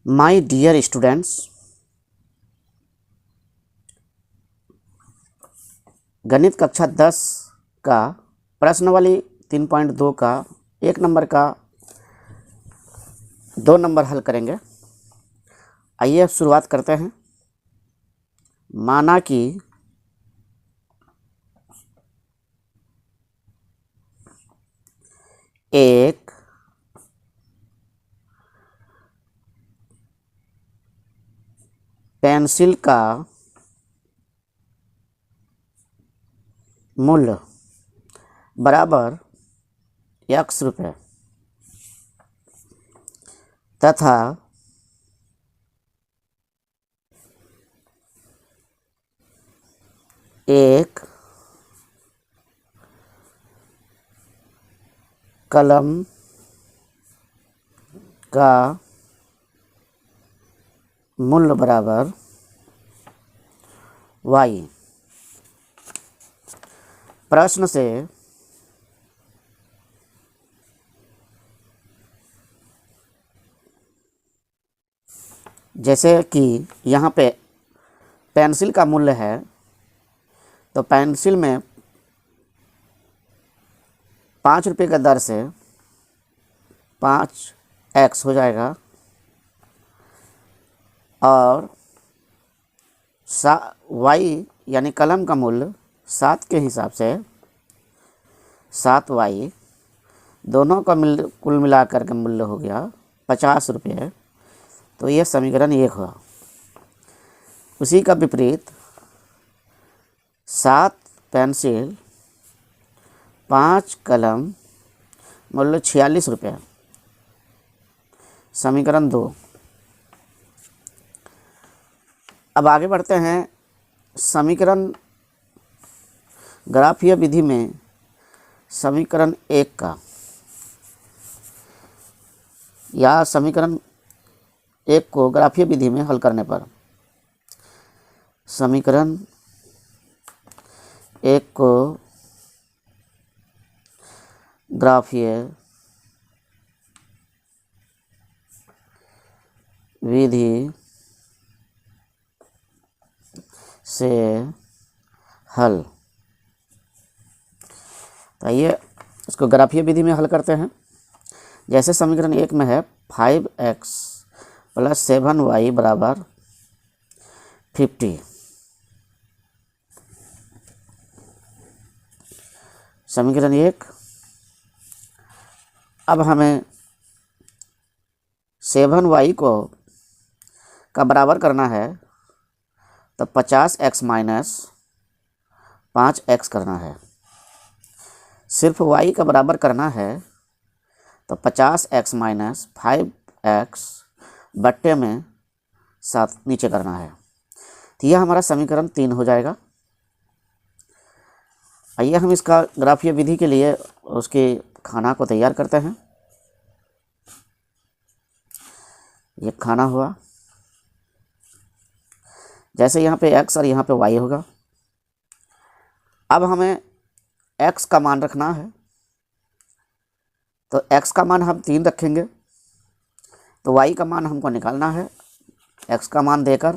My dear students, गणित कक्षा 10 का प्रश्नावली 3.2 का 1 नंबर का 2 नंबर हल करेंगे। आइए अब शुरुआत करते हैं। माना कि एक पेंसिल का मूल्य बराबर ₹X तथा एक कलम का मूल्य बराबर Y। प्रश्न से जैसे कि यहाँ पे पेंसिल का मूल्य है, तो पेंसिल में ₹5 का दर से 5x हो जाएगा और y यानी कलम का मूल्य 7 के हिसाब से 7y, दोनों का कुल मिलाकर के मूल्य हो गया ₹50। तो यह समीकरण 1 हुआ। उसी का विपरीत 7 पेंसिल 5 कलम मूल्य ₹46, समीकरण 2। अब आगे बढ़ते हैं। समीकरण ग्राफीय विधि में समीकरण 1 का या समीकरण 1 को ग्राफीय विधि में हल करने पर समीकरण 1 को ग्राफीय विधि से हल। तो आइए इसको ग्राफीय विधि में हल करते हैं। जैसे समीकरण 1 में है 5x + 7y बराबर 50। समीकरण 1। अब हमें 7y को का बराबर करना है, तो 50x - 5x करना है। सिर्फ y का बराबर करना है, तो 50x - 5x बट्टे में 7 नीचे करना है। तो यह हमारा समीकरण 3 हो जाएगा। आइए हम इसका ग्राफीय विधि के लिए उसके खाना को तैयार करते हैं। ये खाना हुआ, जैसे यहाँ पे x और यहाँ पे y होगा। अब हमें x का मान रखना है, तो x का मान हम 3 रखेंगे, तो y का मान हमको निकालना है x का मान देकर।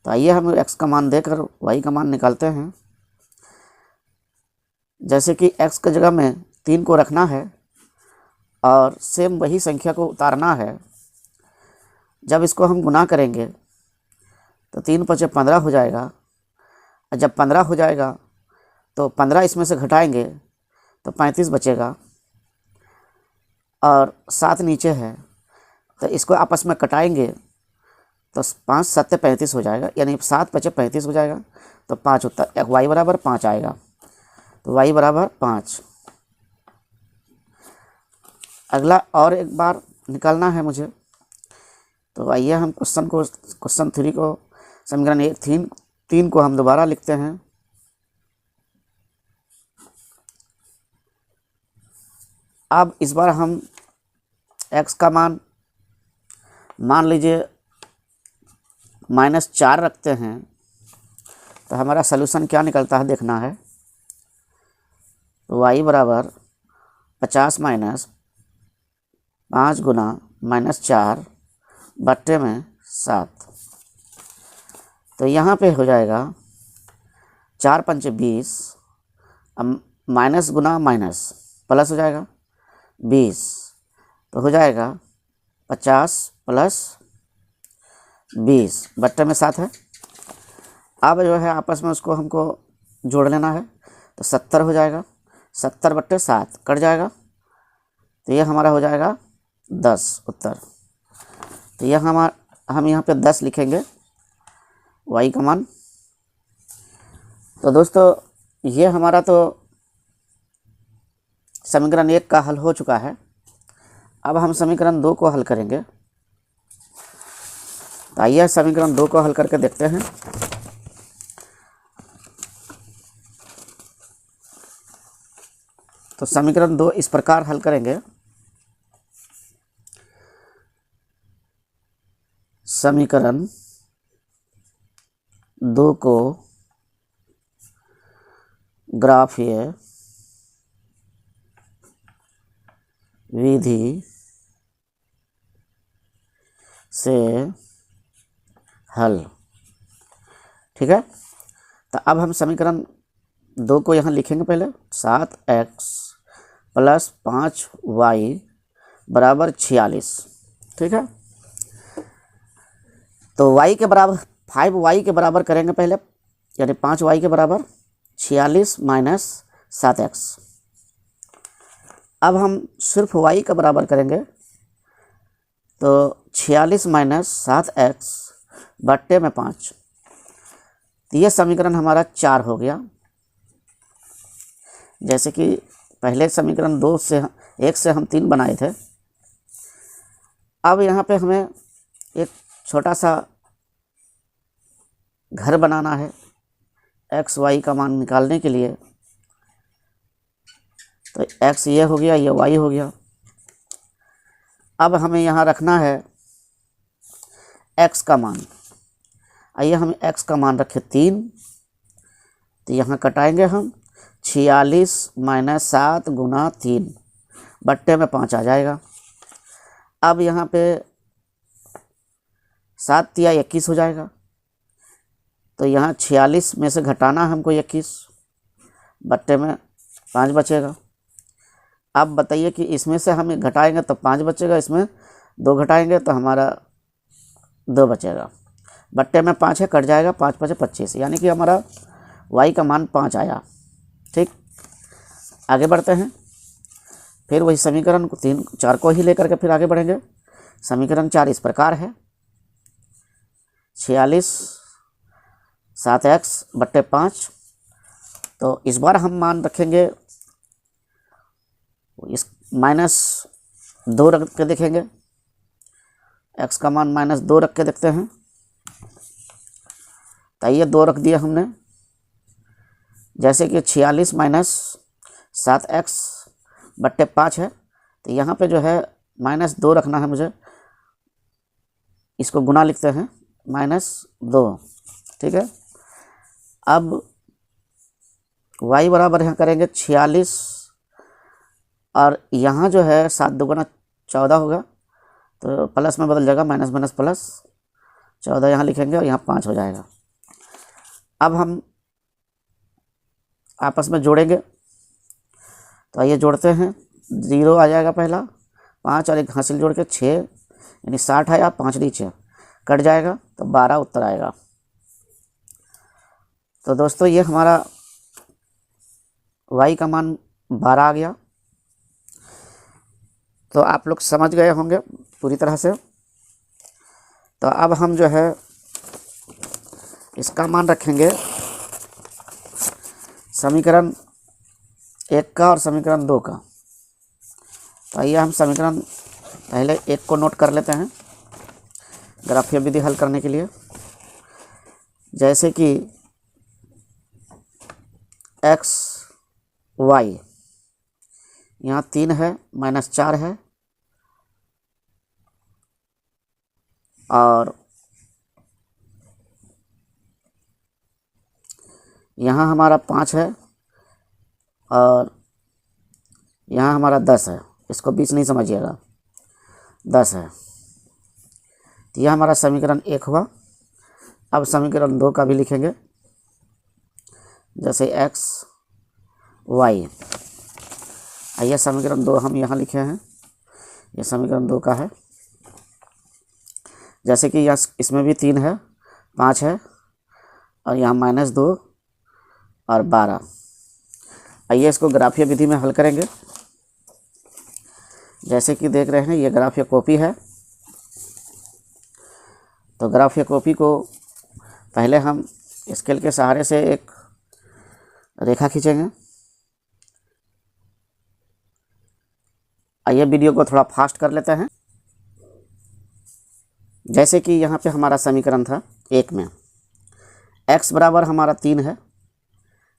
तो आइए हम x का मान देकर y का मान निकालते हैं। जैसे कि x की जगह में 3 को रखना है और सेम वही संख्या को उतारना है। जब इसको हम गुना करेंगे तो 3 × 5 = 15 हो जाएगा, और जब 15 हो जाएगा तो 15 इसमें से घटाएंगे तो 35 बचेगा, और 7 नीचे है, तो इसको आपस में कटाएंगे तो 5 × 7 = 35 हो जाएगा, यानी 7 × 5 = 35 हो जाएगा। तो 5 उत्तर y बराबर 5 आएगा। तो y बराबर 5। अगला और एक बार निकालना है मुझे, तो आइए हम क्वेश्चन 3 को समीकरण 3 को हम दोबारा लिखते हैं। अब इस बार हम x का मान लीजिए -4 रखते हैं, तो हमारा सलूशन क्या निकलता है देखना है। तो y बराबर 50 - 5 × -4 बट्टे में 7। तो यहाँ पे हो जाएगा 4 पंचे 20, अब माइनस गुना माइनस प्लस हो जाएगा 20, तो हो जाएगा 50 प्लस 20 बट्टे में 7 है। अब जो है आपस में उसको हमको जोड़ लेना है, तो 70 हो जाएगा, 70 बट्टे 7 कट जाएगा, तो ये हमारा हो जाएगा 10 उत्तर। तो यह हम यहाँ पे 10 लिखेंगे y का मान। तो दोस्तों ये हमारा तो समीकरण 1 का हल हो चुका है। अब हम समीकरण 2 को हल करेंगे। तो आइए समीकरण 2 को हल करके देखते हैं। तो समीकरण 2 इस प्रकार हल करेंगे। समीकरण 2 को ग्राफीय विधि से हल। ठीक है, तो अब हम समीकरण 2 को यहाँ लिखेंगे। पहले 7x प्लस 5y बराबर 46। ठीक है, तो y के बराबर 5y के बराबर करेंगे पहले, यानी 5y के बराबर 46 माइनस 7x। अब हम सिर्फ y का बराबर करेंगे, तो 46 माइनस 7x बट्टे में 5। तो ये समीकरण हमारा 4 हो गया। जैसे कि पहले समीकरण 2 से 1 से हम 3 बनाए थे। अब यहाँ पे हमें एक छोटा सा घर बनाना है x y का मान निकालने के लिए। तो x ये हो गया, ये y हो गया। अब हमें यहाँ रखना है x का मान। आइए हम x का मान रखें 3। तो यहाँ कटाएंगे हम 46 माइनस 7 गुना 3 बट्टे में 5 आ जाएगा। अब यहाँ पे 7 तिया 21 हो जाएगा। तो यहाँ 46 में से घटाना हमको 21, बट्टे में 5 बचेगा। अब बताइए कि इसमें से हम घटाएंगे तो 5 बचेगा, इसमें 2 घटाएंगे तो हमारा 2 बचेगा, बट्टे में 5 है, कट जाएगा, 5 5 25, यानी कि हमारा y का मान 5 आया। ठीक, आगे बढ़ते हैं। फिर वही समीकरण को 3 4 को ही लेकर के फिर आगे बढ़ेंगे। समीकरण 4 इस प्रकार है। 46 7x बट्टे 5। तो इस बार हम मान रखेंगे, इस -2 रख के देखेंगे। x का मान -2 रख के देखते हैं। तो ये 2 रख दिया हमने। जैसे कि 46 माइनस 7x बट्टे 5 है, तो यहाँ पे जो है -2 रखना है मुझे। इसको गुना लिखते हैं, -2। ठीक है, अब y बराबर यहाँ करेंगे 46, और यहाँ जो है 7 दुगुना 14 होगा, तो प्लस में बदल जाएगा, माइनस माइनस प्लस, 14 यहाँ लिखेंगे और यहाँ 5 हो जाएगा। अब हम आपस में जोड़ेंगे। तो आइए जोड़ते हैं। 0 आ जाएगा पहला, 5 और एक हासिल जोड़ के 6, यानी 60 आया, 5 नीचे कट जाएगा, तो 12 उत्तर आएगा। तो दोस्तों ये हमारा y का मान 12 आ गया। तो आप लोग समझ गए होंगे पूरी तरह से। तो अब हम जो है इसका मान रखेंगे समीकरण 1 का और समीकरण 2 का। तो आइए हम समीकरण पहले 1 को नोट कर लेते हैं ग्राफीय विधि हल करने के लिए। जैसे कि x y, यहाँ 3 है, -4 है, और यहाँ हमारा 5 है, और यहाँ हमारा 10 है। इसको बीच नहीं समझिएगा, 10 है। तो यह हमारा समीकरण 1 हुआ। अब समीकरण 2 का भी लिखेंगे, जैसे x y। आइए समीकरण 2 हम यहाँ लिखे हैं, यह समीकरण 2 का है। जैसे कि यहाँ इसमें भी 3 है, 5 है, और यहाँ -2 और 12। आइए इसको ग्राफीय विधि में हल करेंगे। जैसे कि देख रहे हैं ये ग्राफीय कॉपी है, तो ग्राफीय कॉपी को पहले हम स्केल के सहारे से एक रेखा खींचेंगे। आइए वीडियो को थोड़ा फास्ट कर लेते हैं। जैसे कि यहाँ पे हमारा समीकरण था 1 में x बराबर हमारा 3 है,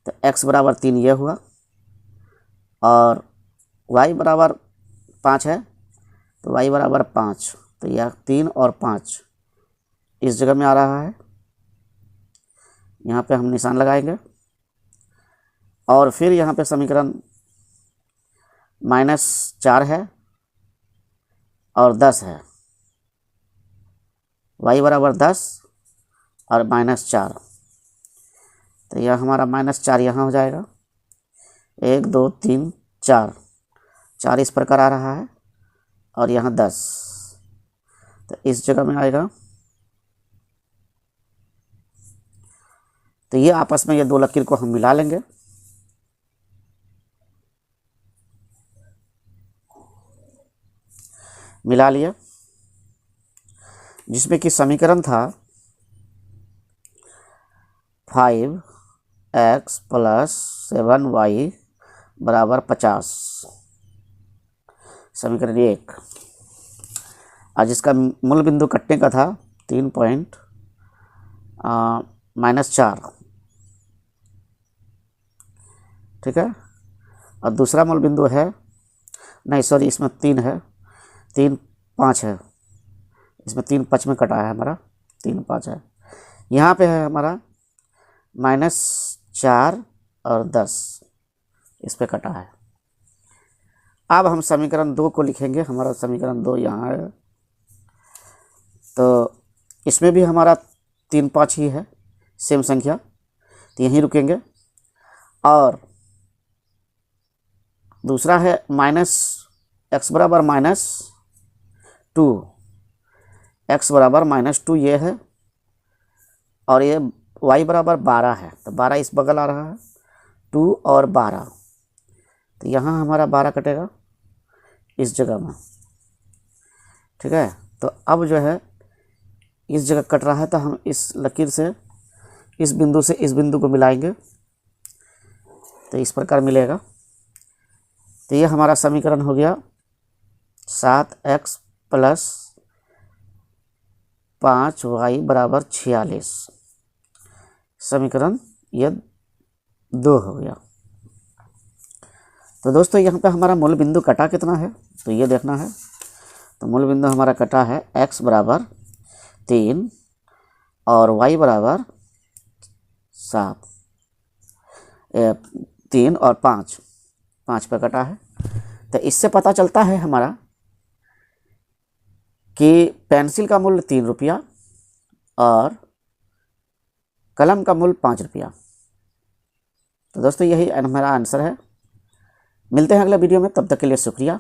तो x बराबर 3 ये हुआ, और y बराबर 5 है, तो y बराबर 5। तो यह 3 और 5 इस जगह में आ रहा है, यहाँ पे हम निशान लगाएंगे। और फिर यहाँ पे समीकरण -4 है और 10 है, y बराबर 10 और -4। तो यह हमारा -4 यहाँ हो जाएगा, 1 2 3 4, 4 इस प्रकार आ रहा है, और यहाँ 10 तो इस जगह में आएगा। तो ये आपस में ये दो लकीर को हम मिला लेंगे। मिला लिया, जिसमें कि समीकरण था 5x + 7y बराबर 50, समीकरण 1। और जिसका मूल बिंदु कटने का था 3 पॉइंट -4, ठीक है। और दूसरा मूल बिंदु है, नहीं सॉरी, इसमें 3 है, 3 5 है, इसमें 3 5 में कटा है हमारा, 3 5 है। यहाँ पे है हमारा -4 और 10, इस पे कटा है। अब हम समीकरण 2 को लिखेंगे। हमारा समीकरण 2 यहाँ है, तो इसमें भी हमारा 3 5 ही है, सेम संख्या, तो यहीं रुकेंगे। और दूसरा है x बराबर -2, x बराबर -2 ये है, और ये y बराबर 12 है, तो 12 इस बगल आ रहा है, 2 और 12, तो यहाँ हमारा 12 कटेगा इस जगह में, ठीक है। तो अब जो है इस जगह कट रहा है, तो हम इस लकीर से इस बिंदु से इस बिंदु को मिलाएंगे, तो इस प्रकार मिलेगा। तो ये हमारा समीकरण हो गया 7x + 5y बराबर 46, समीकरण ये 2 हो गया। तो दोस्तों यहाँ पे हमारा मूल बिंदु कटा कितना है, तो ये देखना है। तो मूल बिंदु हमारा कटा है x बराबर 3 और y बराबर 7, 3 और 5 पे कटा है। तो इससे पता चलता है हमारा कि पेंसिल का मूल्य 3 रुपया और कलम का मूल्य 5 रुपया। तो दोस्तों यही हमारा आंसर है। मिलते हैं अगले वीडियो में, तब तक के लिए शुक्रिया।